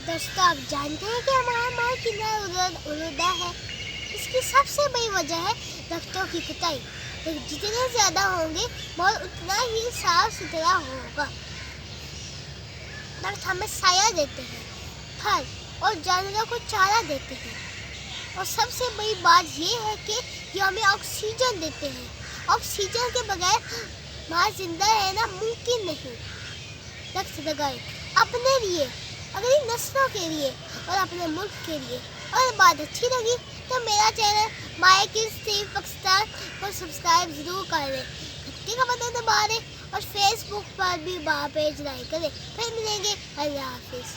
दोस्तों, आप जानते हैं कि हमारा माल कितना उलझा है। इसकी सबसे बड़ी वजह है दरख्तों की कटाई। जितने ज़्यादा होंगे माल उतना ही साफ सुथरा होगा। दरख्त हमें साया देते हैं, फल और जानवरों को चारा देते हैं, और सबसे बड़ी बात ये है कि ये हमें ऑक्सीजन देते हैं। ऑक्सीजन के बगैर माल जिंदा रहना मुमकिन नहीं। दरख्त लगाएं अपने लिए, अगली नस्लों के लिए और अपने मुल्क के लिए। और बात अच्छी लगी तो मेरा channel my kids TV Pakistan को सब्सक्राइब जरूर कर लें, घंटी का बटन दबा दें और फेसबुक पर भी पेज लाइक करें। फिर मिलेंगे। अल्लाह हाफिज़।